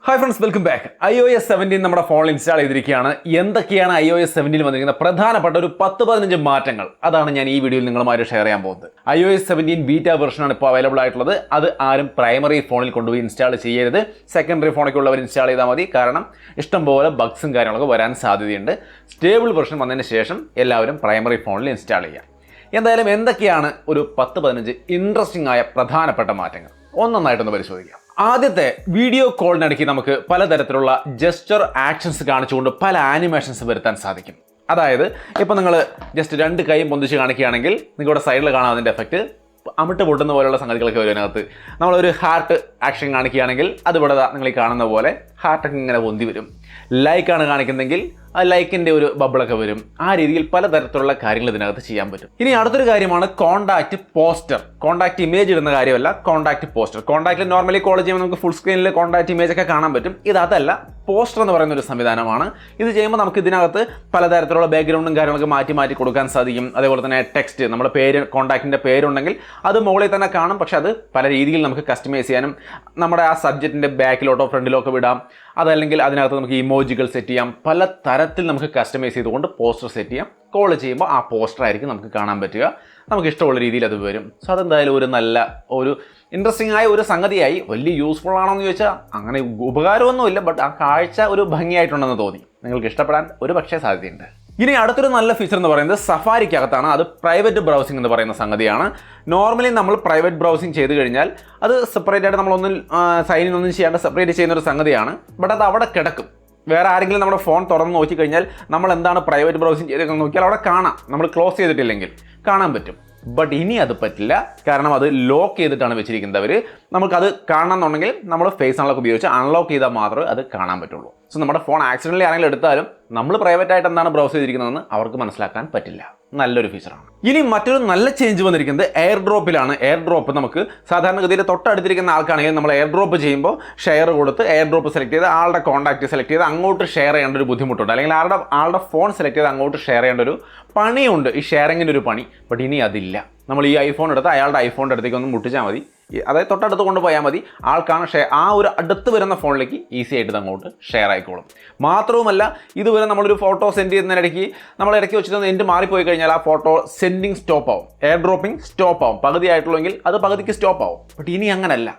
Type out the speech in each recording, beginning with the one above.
Hi friends, welcome back. iOS 17 നമ്മുടെ ഫോണിൽ install ചെയ്തിരിക്കുകയാണ്. എന്തൊക്കെയാണ് iOS 17 വന്നിരിക്കുന്ന പ്രധാനപ്പെട്ട ഒരു 10-15 മാറ്റങ്ങൾ അതാണ് ഞാൻ ഈ വീഡിയോയിൽ നിങ്ങളുമായി ഷെയർ ചെയ്യാൻ പോകുന്നത്. iOS 17 ബീറ്റ വെർഷനാണ് ഇപ്പോൾ അവൈലബിൾ ആയിട്ടുള്ളത്. അത് ആരും പ്രൈമറി ഫോണിൽ കൊണ്ടുപോയി ഇൻസ്റ്റാൾ ചെയ്യരുത്. സെക്കൻഡറി ഫോണിൽ ഉള്ളവർ ഇൻസ്റ്റാൾ ചെയ്താൽ മതി. കാരണം ഇഷ്ടംപോലെ ബഗ്സും കാര്യങ്ങളൊക്കെ വരാൻ സാധ്യതയുണ്ട്. സ്റ്റേബിൾ വെർഷൻ വന്നതിന് ശേഷം എല്ലാവരും പ്രൈമറി ഫോണിൽ ഇൻസ്റ്റാൾ ചെയ്യാം. എന്തായാലും എന്തൊക്കെയാണ് ഒരു 10-15 ഇൻട്രസ്റ്റിംഗ് ആയ പ്രധാനപ്പെട്ട മാറ്റങ്ങൾ ഒന്നൊന്നായിട്ടൊന്ന് പരിശോധിക്കാം. ആദ്യത്തെ വീഡിയോ കോളിനിടയ്ക്ക് നമുക്ക് പലതരത്തിലുള്ള ജസ്റ്റർ ആക്ഷൻസ് കാണിച്ചുകൊണ്ട് പല ആനിമേഷൻസ് വരുത്താൻ സാധിക്കും. അതായത് ഇപ്പോൾ നിങ്ങൾ ജസ്റ്റ് 2 കൈ പൊന്തിച്ച് കാണിക്കുകയാണെങ്കിൽ നിങ്ങളുടെ സൈഡിൽ കാണാം അതിൻ്റെ എഫക്റ്റ് അമിട്ട് പൊട്ടുന്ന പോലെയുള്ള സംഗതികളൊക്കെ വരും. അതിനകത്ത് നമ്മളൊരു ഹാർട്ട് ആക്ഷൻ കാണിക്കുകയാണെങ്കിൽ അതിവിടെ നിങ്ങൾ ഈ കാണുന്ന പോലെ ഹാർട്ടൊക്കെ ഇങ്ങനെ പൊന്തി വരും. ലൈക്കാണ് കാണിക്കുന്നതെങ്കിൽ ആ ലൈക്കിൻ്റെ ഒരു ബബിളൊക്കെ വരും. ആ രീതിയിൽ പലതരത്തിലുള്ള കാര്യങ്ങൾ ഇതിനകത്ത് ചെയ്യാൻ പറ്റും. ഇനി അടുത്തൊരു കാര്യമാണ് കോൺടാക്റ്റ് പോസ്റ്റർ. കോൺടാക്റ്റ് ഇമേജ് ഇടുന്ന കാര്യമല്ല, കോൺടാക്റ്റ് പോസ്റ്റർ. കോൺടാക്റ്റിൽ നോർമലി കോൾ ചെയ്യുമ്പോൾ നമുക്ക് ഫുൾ സ്ക്രീനിൽ കോൺടാക്റ്റ് ഇമേജ് ഒക്കെ കാണാൻ പറ്റും. ഇതല്ല, പോസ്റ്റർ എന്ന് പറയുന്ന ഒരു സംവിധാനമാണ്. ഇത് ചെയ്യുമ്പോൾ നമുക്ക് ഇതിനകത്ത് പലതരത്തിലുള്ള ബാക്ക്ഗ്രൗണ്ടും കാര്യങ്ങളൊക്കെ മാറ്റി കൊടുക്കാൻ സാധിക്കും. അതേപോലെ തന്നെ ടെക്സ്റ്റ്, നമ്മുടെ പേര്, കോൺടാക്റ്റിൻ്റെ പേരുണ്ടെങ്കിൽ അത് മുകളിൽ തന്നെ കാണും. പക്ഷെ അത് പല രീതിയിൽ നമുക്ക് കസ്റ്റമൈസ് ചെയ്യാനും നമ്മുടെ ആ സബ്ജക്റ്റിൻ്റെ ബാക്കിലോട്ടോ ഫ്രണ്ടിലോ ഒക്കെ വിടാം. അതല്ലെങ്കിൽ അതിനകത്ത് നമുക്ക് ഇമോജികൾ സെറ്റ് ചെയ്യാം. പല തരത്തിൽ നമുക്ക് കസ്റ്റമൈസ് ചെയ്തുകൊണ്ട് പോസ്റ്റർ സെറ്റ് ചെയ്യാം. കോൾ ചെയ്യുമ്പോൾ ആ പോസ്റ്റർ ആയിരിക്കും നമുക്ക് കാണാൻ പറ്റുക. നമുക്ക് ഇഷ്ടമുള്ള രീതിയിൽ അത് വരും. സോ അതെന്തായാലും ഒരു നല്ല ഒരു ഇൻട്രസ്റ്റിംഗ് ആയ ഒരു സംഗതിയായി. വലിയ യൂസ്ഫുൾ ആണോ എന്ന് ചോദിച്ചാൽ അങ്ങനെ ഉപകാരമൊന്നുമില്ല. ബട്ട് ആ കാഴ്ച ഒരു ഭംഗിയായിട്ടുണ്ടെന്ന് തോന്നി. നിങ്ങൾക്ക് ഇഷ്ടപ്പെടാൻ ഒരു പക്ഷേ സാധ്യതയുണ്ട്. ഇനി അടുത്തൊരു നല്ല ഫീച്ചർ എന്ന് പറയുന്നത് സഫാരിക്കകത്താണ്. അത് പ്രൈവറ്റ് ബ്രൗസിംഗ് എന്ന് പറയുന്ന സംഗതിയാണ്. നോർമലി നമ്മൾ പ്രൈവറ്റ് ബ്രൗസിംഗ് ചെയ്ത് കഴിഞ്ഞാൽ അത് സെപ്പറേറ്റ് ആയിട്ട് നമ്മളൊന്നും സൈൻ ഇൻ ഒന്നും ചെയ്യാണ്ട് സെപ്പറേറ്റ് ചെയ്യുന്ന ഒരു സംഗതിയാണ്. ബട്ട് അത് അവിടെ കിടക്കും. വേറെ ആരെങ്കിലും നമ്മുടെ ഫോൺ തുറന്ന് നോക്കിക്കഴിഞ്ഞാൽ നമ്മൾ എന്താണ് പ്രൈവറ്റ് ബ്രൗസിംഗ് ചെയ്തൊക്കെ നോക്കിയാൽ അവിടെ കാണാം. നമ്മൾ ക്ലോസ് ചെയ്തിട്ടില്ലെങ്കിൽ കാണാൻ പറ്റും. ബട്ട് ഇനി അത് പറ്റില്ല. കാരണം അത് ലോക്ക് ചെയ്തിട്ടാണ് വെച്ചിരിക്കുന്നത് അവർ. നമുക്കത് കാണണമെന്നുണ്ടെങ്കിൽ നമ്മൾ ഫേസ് അൺലോക്ക് ഉപയോഗിച്ച് അൺലോക്ക് ചെയ്താൽ മാത്രമേ അത് കാണാൻ പറ്റുള്ളൂ. സോ നമ്മുടെ ഫോൺ ആക്സിഡൻ്റലി ആരെങ്കിലും എടുത്താലും നമ്മൾ പ്രൈവറ്റ് ആയിട്ട് എന്താണ് ബ്രൗസ് ചെയ്തിരിക്കുന്നതെന്ന് അവർക്ക് മനസ്സിലാക്കാൻ പറ്റില്ല. നല്ലൊരു ഫീച്ചറാണ്. ഇനി മറ്റൊരു നല്ല ചേഞ്ച് വന്നിരിക്കുന്നത് എയർ ഡ്രോപ്പിലാണ്. എയർ ഡ്രോപ്പ് നമുക്ക് സാധാരണഗതിയിൽ തൊട്ടടുത്തിരിക്കുന്ന ആൾക്കാണെങ്കിൽ നമ്മൾ എയർ ഡ്രോപ്പ് ചെയ്യുമ്പോൾ ഷെയർ കൊടുത്ത് എയർ ഡ്രോപ്പ് സെലക്ട് ചെയ്ത് ആളുടെ കോൺടാക്റ്റ് സെലക്ട് ചെയ്ത് അങ്ങോട്ട് ഷെയർ ചെയ്യേണ്ട ഒരു ബുദ്ധിമുട്ടുണ്ട്. അല്ലെങ്കിൽ ആളുടെ ഫോൺ സെലക്ട് ചെയ്ത് അങ്ങോട്ട് ഷെയർ ചെയ്യേണ്ട ഒരു പണിയുണ്ട്, ഈ ഷെയറിങ്ങിൻ്റെ ഒരു പണി. ബട്ട് ഇനി അതില്ല. നമ്മൾ ഈ ഐഫോൺ എടുത്ത് അയാളുടെ ഐഫോണിൻ്റെ അടുത്തേക്ക് ഒന്ന് മുട്ടിച്ചാൽ മതി. അതായത് തൊട്ടടുത്ത് കൊണ്ടുപോയാൽ മതി. ആൾക്കാണ് ആ ഒരു അടുത്ത് വരുന്ന ഫോണിലേക്ക് ഈസി ആയിട്ട് അങ്ങോട്ട് ഷെയർ ആയിക്കോളും. മാത്രവുമല്ല ഇതുവരെ നമ്മളൊരു ഫോട്ടോ സെൻഡ് ചെയ്യുന്നതിനിടയ്ക്ക് നമ്മൾ ഇടയ്ക്ക് വെച്ചിട്ട് എൻഡ് മാറിപ്പോയി കഴിഞ്ഞാൽ ആ ഫോട്ടോ സെൻഡിങ് സ്റ്റോപ്പ് ആവും. എയർ ഡ്രോപ്പിംഗ് സ്റ്റോപ്പ് ആവും. പകുതി ആയിട്ടുള്ളെങ്കിൽ അത് പകുതിക്ക് സ്റ്റോപ്പ് ആവും. ബട്ട് ഇനി അങ്ങനല്ല.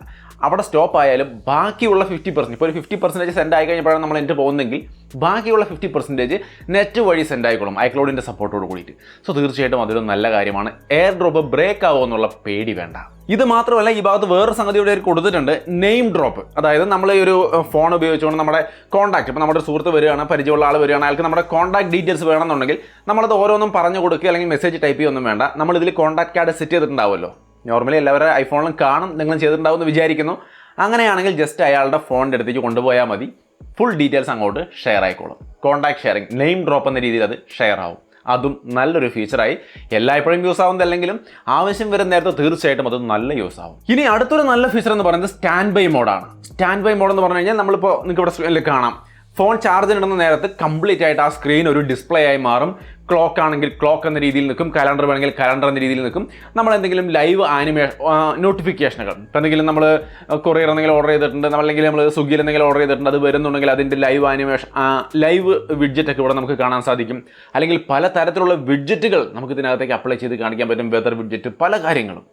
അവിടെ സ്റ്റോപ്പ് ആയാലും ബാക്കിയുള്ള 50%, ഇപ്പോൾ ഒരു 50% സെൻഡ് ആയി കഴിഞ്ഞപ്പോഴാണ് നമ്മൾ എൻ്റെ പോകുന്നതെങ്കിൽ ബാക്കിയുള്ള 50% നെറ്റ് വഴി സെൻഡ് ആയിക്കോളും ഐക്ലൗഡിൻ്റെ സപ്പോർട്ടോട് കൂടിയിട്ട്. സോ തീർച്ചയായിട്ടും അതൊരു നല്ല കാര്യമാണ്. എയർ ഡ്രോപ്പ് ബ്രേക്ക് ആവുമോ എന്നുള്ള പേടി വേണ്ട. ഇത് മാത്രമല്ല ഈ ഭാഗത്ത് വേറൊരു സംഗതിയുടെ കൊടുത്തിട്ടുണ്ട്, നെയിം ഡ്രോപ്പ്. അതായത് നമ്മൾ ഈ ഒരു ഫോൺ ഉപയോഗിച്ചുകൊണ്ട് നമ്മുടെ കോൺടാക്ട്, ഇപ്പോൾ നമ്മുടെ സുഹൃത്ത് വരികയാണ്, പരിചയമുള്ള ആൾ വരികയാണ്, അയാൾക്ക് നമ്മുടെ കോൺടാക്ട് ഡീറ്റെയിൽസ് വേണമെന്നുണ്ടെങ്കിൽ നമ്മളത് ഓരോന്നും പറഞ്ഞു കൊടുക്കുക അല്ലെങ്കിൽ മെസ്സേജ് ടൈപ്പ് ചെയ്യൊന്നും വേണ്ട. നമ്മളിതിൽ കോൺടാക്ട് കാർഡ് സെറ്റ് ചെയ്തിട്ടുണ്ടാവുമല്ലോ. നോർമലി എല്ലാവരുടെ ഐഫോണിലും കാണും, നിങ്ങൾ ചെയ്തിട്ടുണ്ടാവും എന്ന് വിചാരിക്കുന്നു. അങ്ങനെയാണെങ്കിൽ ജസ്റ്റ് അയാളുടെ ഫോണിൻ്റെ അടുത്തേക്ക് കൊണ്ടുപോയാൽ മതി. ഫുൾ ഡീറ്റെയിൽസ് അങ്ങോട്ട് ഷെയർ ആയിക്കോളും. കോൺടാക്ട് ഷെയറിങ്, നെയിം ഡ്രോപ്പ് എന്ന രീതിയിൽ അത് ഷെയർ ആവും. അതും നല്ലൊരു ഫീച്ചറായി. എല്ലായ്പ്പോഴും യൂസ് ആവുന്നതല്ലെങ്കിലും ആവശ്യം വരുന്ന നേരത്തെ തീർച്ചയായിട്ടും അത് നല്ല യൂസ് ആവും. ഇനി അടുത്തൊരു നല്ല ഫീച്ചർ എന്ന് പറയുന്നത് സ്റ്റാൻഡ് ബൈ മോഡാണ്. സ്റ്റാൻഡ് ബൈ മോഡ് എന്ന് പറഞ്ഞു കഴിഞ്ഞാൽ നമ്മളിപ്പോൾ നിങ്ങൾക്ക് ഇവിടെ സ്ക്രീനിൽ കാണാം, ഫോൺ ചാർജിനിടുന്ന നേരത്ത് കംപ്ലീറ്റ് ആയിട്ട് ആ സ്ക്രീൻ ഒരു ഡിസ്പ്ലേ ആയി മാറും. ക്ലോക്ക് ആണെങ്കിൽ ക്ലോക്ക് എന്ന രീതിയിൽ നിൽക്കും, കലണ്ടർ വേണമെങ്കിൽ കലണ്ടർ എന്ന രീതിയിൽ നിൽക്കും. നമ്മൾ എന്തെങ്കിലും ലൈവ് നോട്ടിഫിക്കേഷനുകൾ, ഇപ്പോൾ എന്തെങ്കിലും നമ്മൾ കൊറിയർ എന്തെങ്കിലും ഓർഡർ ചെയ്തിട്ടുണ്ട്, അല്ലെങ്കിൽ നമ്മൾ സ്വിഗ്ഗിയിൽ എന്തെങ്കിലും ഓർഡർ ചെയ്തിട്ടുണ്ട്, അത് വരുന്നുണ്ടെങ്കിൽ അതിൻ്റെ ലൈവ് വിഡ്ജറ്റൊക്കെ ഇവിടെ നമുക്ക് കാണാൻ സാധിക്കും. അല്ലെങ്കിൽ പല തരത്തിലുള്ള വിഡ്ജറ്റുകൾ നമുക്ക് ഇതിനകത്തേക്ക് അപ്ലൈ ചെയ്ത് കാണിക്കാൻ പറ്റും. വെതർ വിഡ്ജറ്റ്, പല കാര്യങ്ങളും.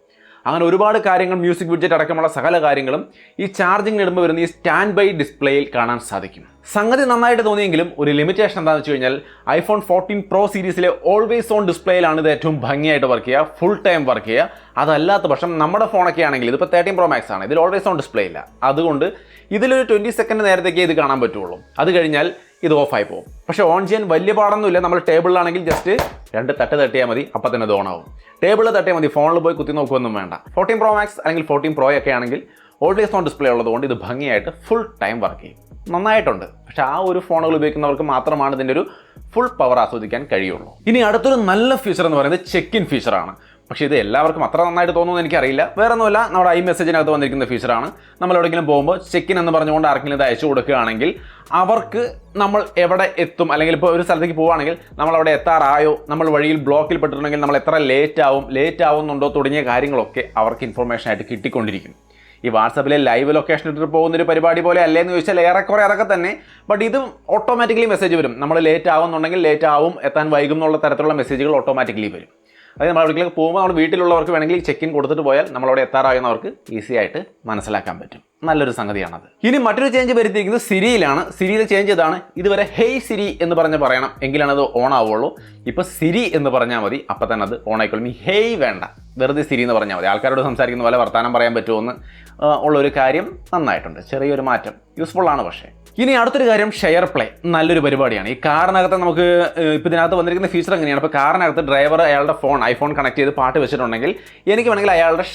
അങ്ങനെ ഒരുപാട് കാര്യങ്ങൾ, മ്യൂസിക് വിഡ്ജറ്റ് അടക്കമുള്ള സകല കാര്യങ്ങളും ഈ ചാർജിങ് ഇടുമ്പോൾ വരുന്ന ഈ സ്റ്റാൻഡ് ബൈ ഡിസ്പ്ലേയിൽ കാണാൻ സാധിക്കും. സംഗതി നന്നായിട്ട് തോന്നിയെങ്കിലും ഒരു ലിമിറ്റേഷൻ എന്താണെന്ന് വെച്ച് കഴിഞ്ഞാൽ ഐഫോൺ 14 പ്രോ സീരീസിലെ ഓൾവേസ് ഓൺ ഡിസ്പ്ലേയിലാണ് ഇത് ഏറ്റവും ഭംഗിയായിട്ട് വർക്ക് ചെയ്യുക, ഫുൾ ടൈം വർക്ക് ചെയ്യുക. അതല്ലാത്ത പക്ഷം നമ്മുടെ ഫോണൊക്കെ ആണെങ്കിൽ ഇതിപ്പോൾ 13 പ്രോ മാക്സ് ആണ്, ഇതിൽ ഓൾവേസ് ഓൺ ഡിസ്പ്ലേ ഇല്ല. അതുകൊണ്ട് ഇതിലൊരു 20 സെക്കൻഡ് നേരത്തേക്ക് ഇത് കാണാൻ പറ്റുള്ളൂ. അത് കഴിഞ്ഞാൽ ഇത് ഓഫായി പോകും. പക്ഷേ ഓൺ ചെയ്യാൻ വലിയ പാടൊന്നുമില്ല. നമ്മൾ ടേബിളിലാണെങ്കിൽ ജസ്റ്റ് 2 തട്ട് തട്ടിയാൽ മതി, അപ്പം തന്നെ ഇത് ഓൺ ആവും. ടേബിളിൽ തട്ടിയാൽ മതി, ഫോണിൽ പോയി കുത്തി നോക്കുകയൊന്നും വേണ്ട. 14 പ്രോ മാക്സ് അല്ലെങ്കിൽ 14 പ്രോ ഒക്കെ ആണെങ്കിൽ ഓൾവേസ് ഓൺ ഡിസ്പ്ലേ ഉള്ളതുകൊണ്ട് ഇത് ഭംഗിയായിട്ട് ഫുൾ ടൈം വർക്ക് ചെയ്യും. നന്നായിട്ടുണ്ട്. പക്ഷേ ആ ഒരു ഫോണുകൾ ഉപയോഗിക്കുന്നവർക്ക് മാത്രമാണ് ഇതിൻ്റെ ഒരു ഫുൾ പവർ ആസ്വദിക്കാൻ കഴിയുള്ളൂ. ഇനി അടുത്തൊരു നല്ല ഫീച്ചർ എന്ന് പറയുന്നത് ചെക്ക് ഇൻ ഫീച്ചറാണ്. പക്ഷേ ഇത് എല്ലാവർക്കും അത്ര നന്നായിട്ട് തോന്നുമെന്ന് എനിക്കറിയില്ല. വേറെ ഒന്നുമില്ല, നമ്മുടെ iMessageനകത്ത് വന്നിരിക്കുന്ന ഫീച്ചറാണ്. നമ്മൾ എവിടെയെങ്കിലും പോകുമ്പോൾ ചെക്ക് ഇൻ എന്ന് പറഞ്ഞുകൊണ്ട് ആർക്കെങ്കിലും ഇത് അയച്ചു കൊടുക്കുകയാണെങ്കിൽ അവർക്ക് നമ്മൾ എവിടെ എത്തും, അല്ലെങ്കിൽ ഇപ്പോൾ ഒരു സ്ഥലത്തേക്ക് പോവുകയാണെങ്കിൽ നമ്മൾ അവിടെ എത്താറായോ, നമ്മൾ വഴിയിൽ ബ്ലോക്കിൽ പെട്ടിട്ടുണ്ടെങ്കിൽ നമ്മൾ എത്ര ലേറ്റ് ആവുന്നുണ്ടോ തുടങ്ങിയ കാര്യങ്ങളൊക്കെ അവർക്ക് ഇൻഫർമേഷൻ ആയിട്ട് കിട്ടിക്കൊണ്ടിരിക്കും. ഈ വാട്സാപ്പിലെ ലൈവ് ലൊക്കേഷൻ ഇട്ടിട്ട് പോകുന്നൊരു പരിപാടി പോലെ അല്ലേന്ന് ചോദിച്ചാൽ ഏറെക്കുറെ അതൊക്കെ തന്നെ. ബട്ട് ഇത് ഓട്ടോമാറ്റിക്കലി മെസ്സേജ് വരും. നമ്മൾ ലേറ്റ് ആവുന്നുണ്ടെങ്കിൽ ലേറ്റ് ആവും, എത്താൻ വൈകും എന്നുള്ള തരത്തിലുള്ള മെസ്സേജുകൾ ഓട്ടോമാറ്റിക്കലി വരും. അതായത് നമ്മൾ എവിടേക്ക് പോകുമ്പോൾ നമ്മൾ വീട്ടിലുള്ളവർക്ക് വേണമെങ്കിൽ ചെക്ക് ഇൻ കൊടുത്തിട്ട് പോയാൽ നമ്മളവിടെ എത്താറാകുന്നവർക്ക് ഈസി ആയിട്ട് മനസ്സിലാക്കാൻ പറ്റും. നല്ലൊരു സംഗതിയാണത്. ഇനി മറ്റൊരു ചേഞ്ച് വരുത്തിയിരിക്കുന്നത് സിരിയിലാണ്. സിരിയിലെ ചേഞ്ച് ഇതാണ്. ഇതുവരെ ഹേയ് സിരി എന്ന് പറയണം, എങ്കിലാണ് അത് ഓൺ ആവുള്ളൂ. ഇപ്പോൾ സിരി എന്ന് പറഞ്ഞാൽ മതി, അപ്പം തന്നെ അത് ഓൺ ആയിക്കോളും. ഈ ഹേയ് വേണ്ട, വെറുതെ സിരി എന്ന് പറഞ്ഞാൽ മതി. ആൾക്കാരോട് സംസാരിക്കുന്ന പോലെ വർത്താനം പറയാൻ പറ്റുമെന്ന് ഉള്ളൊരു കാര്യം നന്നായിട്ടുണ്ട്. ചെറിയൊരു മാറ്റം, യൂസ്ഫുൾ ആണ്. പക്ഷേ ഇനി അടുത്തൊരു കാര്യം, ഷെയർ പ്ലേ. നല്ലൊരു പരിപാടിയാണ്. ഈ കാറിനകത്ത് നമുക്ക് ഇപ്പോൾ ഇതിനകത്ത് വന്നിരിക്കുന്ന ഫീച്ചർ എങ്ങനെയാണ്? ഇപ്പോൾ കാറിനകത്ത് ഡ്രൈവർ അയാളുടെ ഐഫോൺ കണക്ട് ചെയ്ത് പാട്ട് വെച്ചിട്ടുണ്ടെങ്കിൽ എനിക്ക് വേണമെങ്കിൽ അയാളുടെ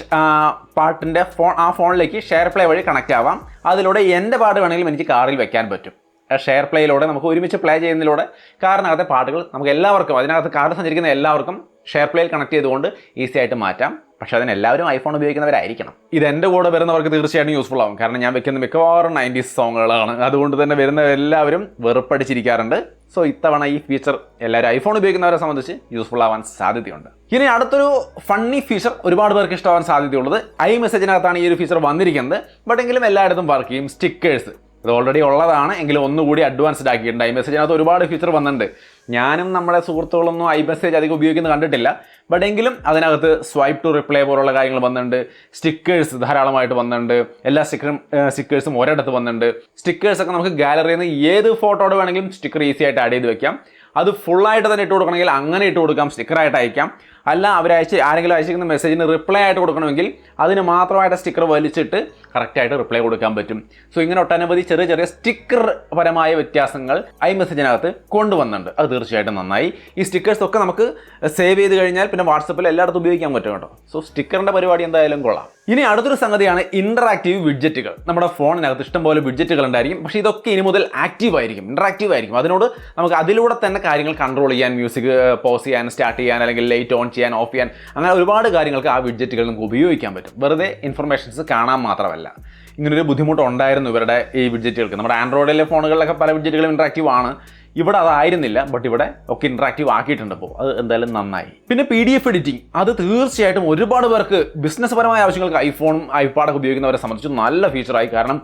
പാട്ടിൻ്റെ ആ ഫോണിലേക്ക് ഷെയർ പ്ലേ വഴി കണക്റ്റ് ആവാം. അതിലൂടെ എൻ്റെ പാട്ട് വേണമെങ്കിലും എനിക്ക് കാറിൽ വെക്കാൻ പറ്റും. ഷെയർ പ്ലേയിലൂടെ നമുക്ക് ഒരുമിച്ച് പ്ലേ ചെയ്യുന്നതിലൂടെ കാറിനകത്തെ പാട്ടുകൾ നമുക്ക് എല്ലാവർക്കും, അതിനകത്ത് കാറിൽ സഞ്ചരിക്കുന്ന എല്ലാവർക്കും ഷെയർ പ്ലേയിൽ കണക്ട് ചെയ്തുകൊണ്ട് ഈസി ആയിട്ട് മാറ്റാം. പക്ഷേ അതിന് എല്ലാവരും ഐഫോൺ ഉപയോഗിക്കുന്നവരായിരിക്കണം. ഇത് എൻ്റെ കൂടെ വരുന്നവർക്ക് തീർച്ചയായിട്ടും യൂസ്ഫുൾ ആവും. കാരണം ഞാൻ വെക്കുന്ന മിക്കവാറും 90s സോങ്ങുകളാണ്. അതുകൊണ്ട് തന്നെ വരുന്ന എല്ലാവരും വെറുപ്പടിച്ചിരിക്കാറുണ്ട്. സോ ഇത്തവണ ഈ ഫീച്ചർ എല്ലാവരും ഐഫോൺ ഉപയോഗിക്കുന്നവരെ സംബന്ധിച്ച് യൂസ്ഫുൾ ആവാൻ സാധ്യതയുണ്ട്. ഇനി അടുത്തൊരു ഫണ്ണി ഫീച്ചർ, ഒരുപാട് പേർക്ക് ഇഷ്ടമാവാൻ സാധ്യതയുള്ളത്, iMessageനകത്താണ് ഈ ഒരു ഫീച്ചർ വന്നിരിക്കുന്നത്. ബട്ട് എങ്കിലും എല്ലായിടത്തും വർക്ക് ചെയ്യും. സ്റ്റിക്കേഴ്സ് ഇത് ഓൾറെഡി ഉള്ളതാണ്, എങ്കിലും ഒന്നുകൂടി അഡ്വാൻസ്ഡ് ആക്കിയിട്ടുണ്ട്. iMessageനകത്ത് ഒരുപാട് ഫീച്ചർ വന്നിട്ടുണ്ട്. ഞാനും നമ്മുടെ സുഹൃത്തുക്കളൊന്നും iMessage അധികം ഉപയോഗിക്കുന്നത് കണ്ടിട്ടില്ല. ബട്ട് എങ്കിലും അതിനകത്ത് സ്വൈപ്പ് ടു റിപ്ലൈ പോലുള്ള കാര്യങ്ങൾ വന്നിട്ടുണ്ട്. സ്റ്റിക്കേഴ്സ് ധാരാളമായിട്ട് വന്നിട്ടുണ്ട്. എല്ലാ സ്റ്റിക്കേഴ്സും ഒരിടത്ത് വന്നിട്ടുണ്ട്. സ്റ്റിക്കേഴ്സൊക്കെ നമുക്ക് ഗാലറിയിൽ നിന്ന് ഏത് ഫോട്ടോയുടെ വേണമെങ്കിലും സ്റ്റിക്കർ ഈസി ആയിട്ട് ആഡ് ചെയ്ത് വെക്കാം. അത് ഫുള്ളായിട്ട് തന്നെ ഇട്ട് കൊടുക്കണമെങ്കിൽ അങ്ങനെ ഇട്ട് കൊടുക്കാം, സ്റ്റിക്കറായിട്ട് അയക്കാം. അല്ല ആരെങ്കിലും അയച്ചിരിക്കുന്ന മെസ്സേജിന് റിപ്ലൈ ആയിട്ട് കൊടുക്കണമെങ്കിൽ അതിന് മാത്രമായിട്ട് സ്റ്റിക്കർ വലിച്ചിട്ട് കറക്റ്റായിട്ട് റിപ്ലൈ കൊടുക്കാൻ പറ്റും. സോ ഇങ്ങനെ ഒട്ടനവധി ചെറിയ ചെറിയ സ്റ്റിക്കർ പരമായ വ്യത്യാസങ്ങൾ iMessageനകത്ത് കൊണ്ടുവന്നിട്ടുണ്ട്. അത് തീർച്ചയായിട്ടും നന്നായി. ഈ സ്റ്റിക്കേഴ്സൊക്കെ നമുക്ക് സേവ് ചെയ്ത് കഴിഞ്ഞാൽ പിന്നെ വാട്സപ്പിൽ എല്ലായിടത്തും ഉപയോഗിക്കാൻ പറ്റും കേട്ടോ. സോ സ്റ്റിക്കറിൻ്റെ പരിപാടി എന്തായാലും കൊള്ളാം. ഇനി അടുത്തൊരു സംഗതിയാണ് ഇൻറ്ററാക്റ്റീവ് വിഡ്ജറ്റുകൾ. നമ്മുടെ ഫോണിനകത്ത് ഇഷ്ടംപോലെ വിഡ്ജറ്റുകൾ ഉണ്ടായിരിക്കും. പക്ഷേ ഇതൊക്കെ ഇനി മുതൽ ഇൻറ്ററാക്റ്റീവ് ആയിരിക്കും. അതിനോട് നമുക്ക് അതിലൂടെ തന്നെ കാര്യങ്ങൾ കൺട്രോൾ ചെയ്യാൻ, മ്യൂസിക് പോസ് ചെയ്യാൻ, സ്റ്റാർട്ട് ചെയ്യാൻ, അല്ലെങ്കിൽ ലൈറ്റ് ഓൺ ചെയ്യാൻ, ഓഫ് ചെയ്യാൻ, അങ്ങനെ ഒരുപാട് കാര്യങ്ങൾക്ക് ആ വിഡ്ജറ്റുകൾ നമുക്ക് ഉപയോഗിക്കാൻ പറ്റും. വെറുതെ ഇൻഫർമേഷൻസ് കാണാൻ മാത്രമല്ല. ഇങ്ങനൊരു ബുദ്ധിമുട്ടുണ്ടായിരുന്നു ഇവരുടെ ഈ വിഡ്ജറ്റുകൾക്ക്. നമ്മുടെ ആൻഡ്രോയിഡിലെ ഫോണുകളിലൊക്കെ പല വിഡ്ജറ്റുകളും ഇൻറ്ററാക്റ്റീവ് ആണ്. ഇവിടെ അതായിരുന്നില്ല. ബട്ട് ഇവിടെ ഒക്കെ ഇൻറ്ററാക്റ്റീവ് ആക്കിയിട്ടുണ്ട്. അപ്പോൾ അത് എന്തായാലും നന്നായി. പിന്നെ PDF എഡിറ്റിംഗ്, അത് തീർച്ചയായിട്ടും ഒരുപാട് പേർക്ക് ബിസിനസ് പരമായ ആവശ്യങ്ങൾക്ക് ഐഫോണും ഐപാഡൊക്കെ ഉപയോഗിക്കുന്നവരെ സംബന്ധിച്ച് നല്ല ഫീച്ചറായി. കാരണം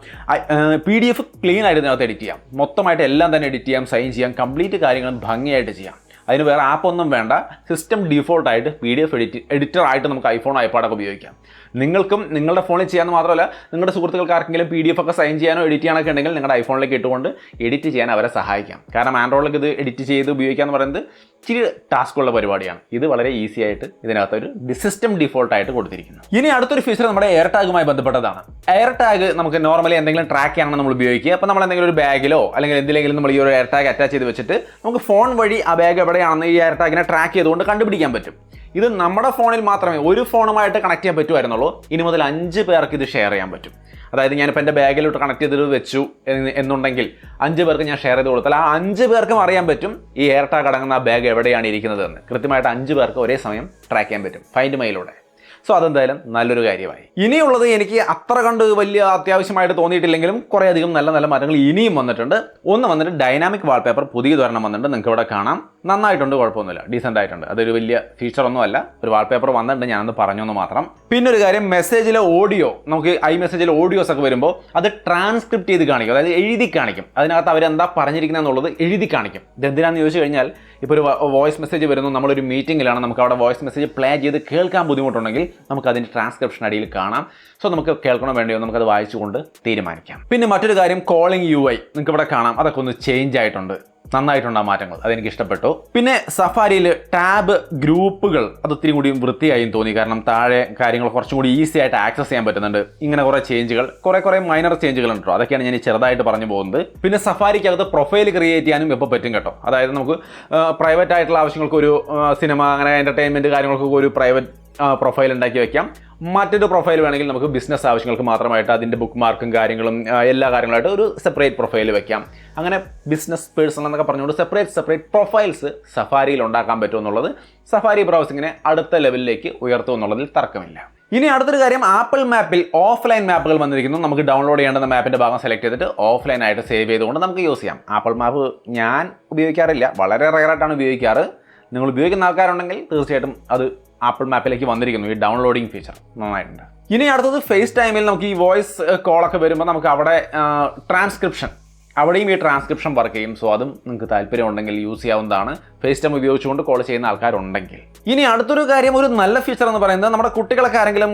PDF ക്ലീൻ ആയിട്ട് ഇതിനകത്ത് എഡിറ്റ് ചെയ്യാം. മൊത്തമായിട്ട് എല്ലാം തന്നെ എഡിറ്റ് ചെയ്യാം, സൈൻ ചെയ്യാം, കംപ്ലീറ്റ് കാര്യങ്ങളും ഭംഗിയായിട്ട് ചെയ്യാം. അതിന് വേറെ ആപ്പൊന്നും വേണ്ട. സിസ്റ്റം ഡീഫോൾട്ടായിട്ട് PDF എഡിറ്റർ ആയിട്ട് നമുക്ക് ഐഫോൺ ഐപാഡൊക്കെ ഉപയോഗിക്കാം. നിങ്ങൾക്കും നിങ്ങളുടെ ഫോണിൽ ചെയ്യാമെന്ന് മാത്രമല്ല, നിങ്ങളുടെ സുഹൃത്തുക്കൾക്ക് ആർക്കെങ്കിലും PDF ഒക്കെ സൈൻ ചെയ്യാനോ എഡിറ്റ് ചെയ്യാനൊക്കെ ഉണ്ടെങ്കിൽ നിങ്ങളുടെ ഐഫോണിലേക്ക് ഇട്ടുകൊണ്ട് എഡിറ്റ് ചെയ്യാൻ അവരെ സഹായിക്കാം. കാരണം ആൻഡ്രോയിഡിലേക്ക് ഇത് എഡിറ്റ് ചെയ്ത് ഉപയോഗിക്കുക എന്ന് പറയുന്നത് ഇച്ചിരി ടാസ്ക്കുള്ള പരിപാടിയാണ്. ഇത് വളരെ ഈസി ആയിട്ട് ഇതിനകത്തൊരു സിസ്റ്റം ഡീഫോൾട്ടായിട്ട് കൊടുത്തിരിക്കുന്നു. ഇനി അടുത്തൊരു ഫീച്ചർ നമ്മുടെ എയർ ടാഗുമായി ബന്ധപ്പെട്ടതാണ്. എയർ ടാഗ് നമുക്ക് നോർമലി എന്തെങ്കിലും ട്രാക്ക് ചെയ്യാനാണ് നമ്മൾ ഉപയോഗിക്കുക. അപ്പോൾ നമ്മൾ എന്തെങ്കിലും ഒരു ബാഗിലോ അല്ലെങ്കിൽ എന്തിലെങ്കിലും നമ്മൾ ഈ ഒരു എയർ ടാഗ് അറ്റാച്ച് ചെയ്ത് വെച്ചിട്ട് നമുക്ക് ഫോൺ വഴി ആ ബാഗ് എവിടെയാണെന്ന് ഈ എയർ ടാഗിനെ ട്രാക്ക് ചെയ്തുകൊണ്ട് കണ്ടുപിടിക്കാൻ പറ്റും. ഇത് നമ്മുടെ ഫോണിൽ മാത്രമേ ഒരു ഫോണുമായിട്ട് കണക്ട് ചെയ്യാൻ പറ്റുമായിരുന്നുള്ളൂ. ഇനി മുതൽ 5 പേർക്ക് ഇത് ഷെയർ ചെയ്യാൻ പറ്റും. അതായത് ഞാനിപ്പോൾ എൻ്റെ ബാഗിലോട്ട് കണക്ട് ചെയ്തിട്ട് വെച്ചു എന്നുണ്ടെങ്കിൽ 5 പേർക്ക് ഞാൻ ഷെയർ ചെയ്ത് കൊടുത്താൽ ആ 5 പേർക്കും അറിയാൻ പറ്റും ഈ എയർ ടാഗ് അടങ്ങുന്ന ആ ബാഗ് എവിടെയാണ് ഇരിക്കുന്നതെന്ന്. കൃത്യമായിട്ട് 5 പേർക്ക് ഒരേ സമയം ട്രാക്ക് ചെയ്യാൻ പറ്റും ഫൈൻഡ് മൈയിലൂടെ. സോ അതെന്തായാലും നല്ലൊരു കാര്യമായി. ഇനിയുള്ളത് എനിക്ക് അത്ര കണ്ട് വലിയ അത്യാവശ്യമായിട്ട് തോന്നിയിട്ടില്ലെങ്കിലും കുറേയധികം നല്ല മാറ്റങ്ങൾ ഇനിയും വന്നിട്ടുണ്ട്. ഒന്ന് വന്നിട്ട് ഡൈനാമിക് വാൾപേപ്പർ പുതിയതൊരെണ്ണം വന്നിട്ടുണ്ട്. നിങ്ങൾക്ക് ഇവിടെ കാണാം. നന്നായിട്ടുണ്ട്, കുഴപ്പമൊന്നുമില്ല, ഡീസൻ്റ് ആയിട്ടുണ്ട്. അതൊരു വലിയ ഫീച്ചറൊന്നുമല്ല, ഒരു വാൾപേപ്പർ വന്നിട്ടുണ്ട്, ഞാനൊന്ന് പറഞ്ഞൊന്ന് മാത്രം. പിന്നെ ഒരു കാര്യം, മെസ്സേജിലെ ഓഡിയോ, നമുക്ക് iMessageൽ ഓഡിയോസ് ഒക്കെ വരുമ്പോൾ അത് ട്രാൻസ്ക്രിപ്റ്റ് ചെയ്ത് കാണിക്കും, അതായത് എഴുതി കാണിക്കും. അതിനകത്ത് അവരെന്താ പറഞ്ഞിരിക്കുന്നത് എന്നുള്ളത് എഴുതി കാണിക്കും. ഇതെന്തിനാണെന്ന് ചോദിച്ചു കഴിഞ്ഞാൽ, ഇപ്പോൾ ഒരു വോയിസ് മെസ്സേജ് വരുന്നു, നമ്മളൊരു മീറ്റിങ്ങിലാണ്, നമുക്ക് അവിടെ വോയിസ് മെസ്സേജ് പ്ലേ ചെയ്ത് കേൾക്കാൻ ബുദ്ധിമുട്ടുണ്ടെങ്കിൽ നമുക്ക് അതിൻ്റെ ട്രാൻസ്ക്രിപ്ഷൻ അടിയിൽ കാണാം. സോ നമുക്ക് കേൾക്കണോ വേണ്ടിയോ നമുക്കത് വായിച്ചുകൊണ്ട് തീരുമാനിക്കാം. പിന്നെ മറ്റൊരു കാര്യം, കോളിംഗ് UI നിങ്ങൾക്ക് ഇവിടെ കാണാം. അതൊക്കെ ഒന്ന് ചേഞ്ച് ആയിട്ടുണ്ട്, നന്നായിട്ടുണ്ട് ആ മാറ്റങ്ങൾ, അതെനിക്ക് ഇഷ്ടപ്പെട്ടു. പിന്നെ സഫാരിയിൽ ടാബ് ഗ്രൂപ്പുകൾ അത് ഒത്തിരി കൂടി വൃത്തിയായും തോന്നി. കാരണം താഴെ കാര്യങ്ങൾ കുറച്ചും കൂടി ഈസി ആയിട്ട് ആക്സസ് ചെയ്യാൻ പറ്റുന്നുണ്ട്. ഇങ്ങനെ കുറേ ചേഞ്ചുകൾ, കുറേ മൈനർ ചേഞ്ചുകൾ ഉണ്ടോ, അതൊക്കെയാണ് ഞാൻ ചെറുതായിട്ട് പറഞ്ഞു പോകുന്നത്. പിന്നെ സഫാരിക്കകത്ത് പ്രൊഫൈൽ ക്രിയേറ്റ് ചെയ്യാനും ഇപ്പോൾ പറ്റും കേട്ടോ. അതായത് നമുക്ക് പ്രൈവറ്റ് ആയിട്ടുള്ള ആവശ്യങ്ങൾക്ക് ഒരു സിനിമ, അങ്ങനെ എൻ്റർടൈൻമെൻറ്റ് കാര്യങ്ങൾക്കൊക്കെ ഒരു പ്രൈവറ്റ് പ്രൊഫൈൽ ഉണ്ടാക്കി വെക്കാം. മറ്റൊരു പ്രൊഫൈൽ വേണമെങ്കിൽ നമുക്ക് ബിസിനസ് ആവശ്യങ്ങൾക്ക് മാത്രമായിട്ട് അതിൻ്റെ ബുക്ക് മാർക്കും കാര്യങ്ങളും എല്ലാ കാര്യങ്ങളായിട്ട് ഒരു സെപ്പറേറ്റ് പ്രൊഫൈൽ വെക്കാം. അങ്ങനെ ബിസിനസ് പേഴ്സൺ എന്നൊക്കെ പറഞ്ഞുകൊണ്ട് സെപ്പറേറ്റ് പ്രൊഫൈൽസ് സഫാരിയിൽ ഉണ്ടാക്കാൻ പറ്റുമെന്നുള്ളത് സഫാരി ബ്രൗസിങ്ങിനെ അടുത്ത ലെവലിലേക്ക് ഉയർത്തുമെന്നുള്ളതിൽ തർക്കമില്ല. ഇനി അടുത്തൊരു കാര്യം, ആപ്പിൾ മാപ്പിൽ ഓഫ്ലൈൻ മാപ്പുകൾ വന്നിരിക്കുന്നു. നമുക്ക് ഡൗൺലോഡ് ചെയ്യേണ്ടുന്ന മാപ്പിൻ്റെ ഭാഗം സെലക്ട് ചെയ്തിട്ട് ഓഫ്ലൈൻ ആയിട്ട് സേവ് ചെയ്തുകൊണ്ട് നമുക്ക് യൂസ് ചെയ്യാം. ആപ്പിൾ മാപ്പ് ഞാൻ ഉപയോഗിക്കാറില്ല, വളരെ റെയറായിട്ടാണ് ഉപയോഗിക്കാറ്. നിങ്ങൾ ഉപയോഗിക്കുന്ന ആൾക്കാരുണ്ടെങ്കിൽ തീർച്ചയായിട്ടും അത് ആപ്പിൾ മാപ്പിലേക്ക് വന്നിരിക്കുന്നു. ഈ ഡൗൺലോഡിങ് ഫീച്ചർ നന്നായിട്ടുണ്ട്. ഇനി അടുത്തത് ഫേസ് ടൈമിൽ നമുക്ക് ഈ വോയിസ് കോളൊക്കെ വരുമ്പോൾ നമുക്ക് അവിടെ ട്രാൻസ്ക്രിപ്ഷൻ, അവിടെയും ഈ ട്രാൻസ്ക്രിപ്ഷൻ വർക്ക് ചെയ്യും. സോ അതും നിങ്ങൾക്ക് താല്പര്യം ഉണ്ടെങ്കിൽ യൂസ് ചെയ്യാവുന്നതാണ്, ഫേസ് ടൈം ഉപയോഗിച്ചുകൊണ്ട് കോൾ ചെയ്യുന്ന ആൾക്കാരുണ്ടെങ്കിൽ. ഇനി അടുത്തൊരു കാര്യം, ഒരു നല്ല ഫീച്ചർ എന്ന് പറയുന്നത്, നമ്മുടെ കുട്ടികളൊക്കെ ആരെങ്കിലും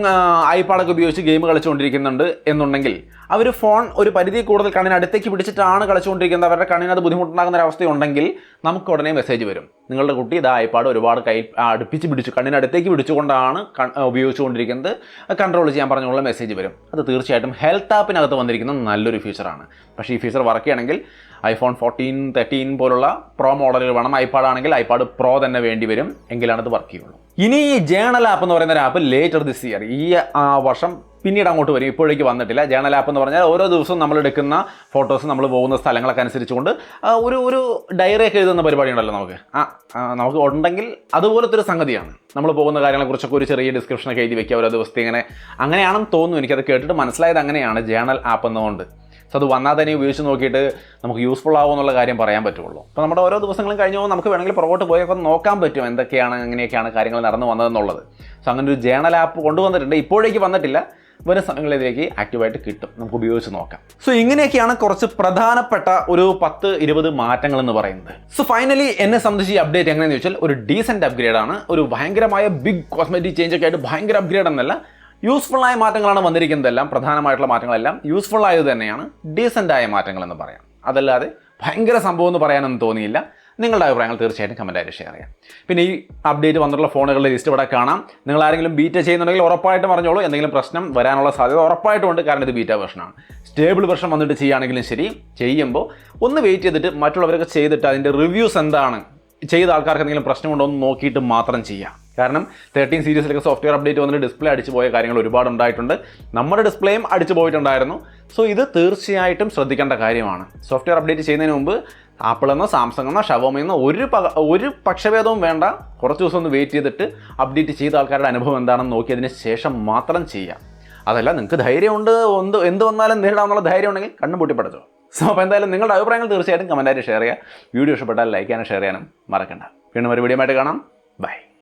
ഐപാഡൊക്കെ ഉപയോഗിച്ച് ഗെയിം കളിച്ചുകൊണ്ടിരിക്കുന്നുണ്ട് എന്നുണ്ടെങ്കിൽ അവർ ഫോൺ ഒരു പരിധി കൂടുതൽ കണ്ണിന് അടുത്തേക്ക് പിടിച്ചിട്ടാണ് കളിച്ചുകൊണ്ടിരിക്കുന്നത്, അവരുടെ കണ്ണിന് അത് ബുദ്ധിമുട്ടുണ്ടാകുന്ന ഒരു അവസ്ഥയുണ്ടെങ്കിൽ നമുക്ക് ഉടനെ മെസ്സേജ് വരും, നിങ്ങളുടെ കുട്ടി ഇത് ഐപാഡ് ഒരുപാട് അടുപ്പിച്ച് പിടിച്ചു, കണ്ണിന് അടുത്തേക്ക് പിടിച്ചുകൊണ്ടാണ് ഉപയോഗിച്ചുകൊണ്ടിരിക്കുന്നത്, കൺട്രോൾ ചെയ്യാൻ പറഞ്ഞുള്ള മെസ്സേജ് വരും. അത് തീർച്ചയായിട്ടും ഹെൽത്ത് ആപ്പിനകത്ത് വന്നിരിക്കുന്ന നല്ലൊരു ഫീച്ചറാണ്. പക്ഷേ ഈ ഫീച്ചർ വർക്ക് ചെയ്യണമെങ്കിൽ iPhone 14, 13 പോലുള്ള പ്രോ മോഡലുകൾ വേണം. ഐപാഡ് ആണെങ്കിൽ ഐപാഡ് പ്രോ തന്നെ വേണ്ടി വരും, എങ്കിലാണ് ഇത് വർക്ക് ചെയ്യുള്ളൂ. ഇനി ഈ ജേണൽ ആപ്പ് എന്ന് പറയുന്ന ഒരു ആപ്പ് ലേറ്റർ ദിസ് ഇയർ, ഈ വർഷം പിന്നീട് അങ്ങോട്ട് വരും, ഇപ്പോഴേക്ക് വന്നിട്ടില്ല. ജേണൽ ആപ്പ് എന്ന് പറഞ്ഞാൽ ഓരോ ദിവസവും നമ്മൾ എടുക്കുന്ന ഫോട്ടോസ്, നമ്മൾ പോകുന്ന സ്ഥലങ്ങളൊക്കെ അനുസരിച്ചുകൊണ്ട് ഒരു ഡയറിയൊക്കെ എഴുതുന്ന പരിപാടി ഉണ്ടല്ലോ നമുക്ക് ഉണ്ടെങ്കിൽ അതുപോലത്തെ ഒരു സംഗതിയാണ്. നമ്മൾ പോകുന്ന കാര്യങ്ങളെക്കുറിച്ചൊക്കെ ഒരു ചെറിയ ഡിസ്ക്രിപ്ഷനൊക്കെ എഴുതി വെക്കുക ഓരോ ദിവസത്തെ. അങ്ങനെയാണെന്ന് തോന്നുന്നു, എനിക്കത് കേട്ടിട്ട് മനസ്സിലായത് അങ്ങനെയാണ് ജേണൽ ആപ്പ് എന്നുകൊണ്ട്. സോ അത് വന്നാൽ തന്നെ ഉപയോഗിച്ച് നോക്കിയിട്ട് നമുക്ക് യൂസ്ഫുൾ ആവുമെന്നുള്ള കാര്യം പറയാൻ പറ്റുള്ളൂ. അപ്പോൾ നമ്മുടെ ഓരോ ദിവസങ്ങളും കഴിഞ്ഞ് പോകുമ്പോൾ നമുക്ക് വേണമെങ്കിൽ പുറകോട്ട് പോയൊക്കെ നോക്കാൻ പറ്റും എന്തൊക്കെയാണ് എങ്ങനെയൊക്കെയാണ് കാര്യങ്ങൾ നടന്നു വന്നതെന്നുള്ളത്. സോ അങ്ങനെ ഒരു ജേണൽ ആപ്പ് കൊണ്ടുവന്നിട്ടുണ്ട്, ഇപ്പോഴേക്ക് വന്നിട്ടില്ല, വരും സമയങ്ങളിലേക്ക് ആക്റ്റീവായിട്ട് കിട്ടും, നമുക്ക് ഉപയോഗിച്ച് നോക്കാം. സോ ഇങ്ങനെയൊക്കെയാണ് കുറച്ച് പ്രധാനപ്പെട്ട ഒരു 10-20 മാറ്റങ്ങൾ എന്ന് പറയുന്നത്. സോ ഫൈനലി എന്നെ സംബന്ധിച്ച് ഈ അപ്ഡേറ്റ് എങ്ങനെയാണെന്ന് ചോദിച്ചാൽ ഒരു ഡീസൻറ്റ് അപ്ഗ്രേഡാണ്. ഒരു ഭയങ്കരമായ ബിഗ് കോസ്മെറ്റിക് ചേഞ്ച് ഒക്കെ ആയിട്ട് ഭയങ്കര അപ്ഗ്രേഡ് എന്നല്ല, യൂസ്ഫുള്ളായ മാറ്റങ്ങളാണ് വന്നിരിക്കുന്നതെല്ലാം. പ്രധാനമായിട്ടുള്ള മാറ്റങ്ങളെല്ലാം യൂസ്ഫുൾ ആയത് തന്നെയാണ്, ഡീസൻ്റായ മാറ്റങ്ങളെന്ന് പറയാം. അതല്ലാതെ ഭയങ്കര സംഭവം എന്ന് പറയാനൊന്നും തോന്നിയില്ല. നിങ്ങളുടെ അഭിപ്രായങ്ങൾ തീർച്ചയായിട്ടും കമൻറ്റായിട്ട് ഷെയർ ചെയ്യാം. പിന്നെ ഈ അപ്ഡേറ്റ് വന്നിട്ടുള്ള ഫോണുകളുടെ ലിസ്റ്റ് ഇവിടെ കാണാം. നിങ്ങൾ ആരെങ്കിലും ബീറ്റ ചെയ്യുന്നുണ്ടെങ്കിൽ ഉറപ്പായിട്ടും പറഞ്ഞോളൂ, എന്തെങ്കിലും പ്രശ്നം വരാനുള്ള സാധ്യത ഉറപ്പായിട്ടും ഉണ്ട്, കാരണം ഇത് ബീറ്റ വെർഷനാണ്. സ്റ്റേബിൾ വെർഷൻ വന്നിട്ട് ചെയ്യുകയാണെങ്കിലും ശരി, ചെയ്യുമ്പോൾ ഒന്ന് വെയിറ്റ് ചെയ്തിട്ട് മറ്റുള്ളവരൊക്കെ ചെയ്തിട്ട് അതിൻ്റെ റിവ്യൂസ് എന്താണ്, ചെയ്ത ആൾക്കാർക്ക് എന്തെങ്കിലും പ്രശ്നമുണ്ടോ എന്ന് നോക്കിയിട്ട് മാത്രം ചെയ്യാം. കാരണം 13 സീരീസിലൊക്കെ സോഫ്റ്റ്വെയർ അപ്ഡേറ്റ് വന്നിട്ട് ഡിസ്പ്ലേ അടിച്ചു പോയ കാര്യങ്ങൾ ഒരുപാട് ഉണ്ടായിട്ടുണ്ട്. നമ്മുടെ ഡിസ്പ്ലേയും അടിച്ചു പോയിട്ടുണ്ടായിരുന്നു. സോ ഇത് തീർച്ചയായിട്ടും ശ്രദ്ധിക്കേണ്ട കാര്യമാണ്. സോഫ്റ്റ്വെയർ അപ്ഡേറ്റ് ചെയ്യുന്നതിന് മുമ്പ് ആപ്പിളെന്നോ സാംസങ്ങെന്നോ ഷവോമിന്നോ ഒരു പക്ഷഭേദവും വേണ്ട, കുറച്ച് ദിവസം ഒന്ന് വെയിറ്റ് ചെയ്തിട്ട് അപ്ഡേറ്റ് ചെയ്ത ആൾക്കാരുടെ അനുഭവം എന്താണെന്ന് നോക്കി അതിന് ശേഷം മാത്രം ചെയ്യാം. അതല്ല നിങ്ങൾക്ക് ധൈര്യമുണ്ട്, എന്ത് വന്നാലും നേരിടാമെന്നുള്ള ധൈര്യം ഉണ്ടെങ്കിൽ കണ്ണും പൂട്ടി പഠിച്ചോ. സോ അപ്പോൾ എന്തായാലും നിങ്ങളുടെ അഭിപ്രായങ്ങൾ തീർച്ചയായിട്ടും കമൻറ്റായിട്ട് ഷെയർ ചെയ്യുക. വീഡിയോ ഇഷ്ടപ്പെട്ടാൽ ലൈക്ക് ചെയ്യാനും ഷെയർ ചെയ്യാനും മറക്കണ്ട. വീണ്ടും ഒരു വീഡിയോ ആയിട്ട് കാണാം. ബൈ.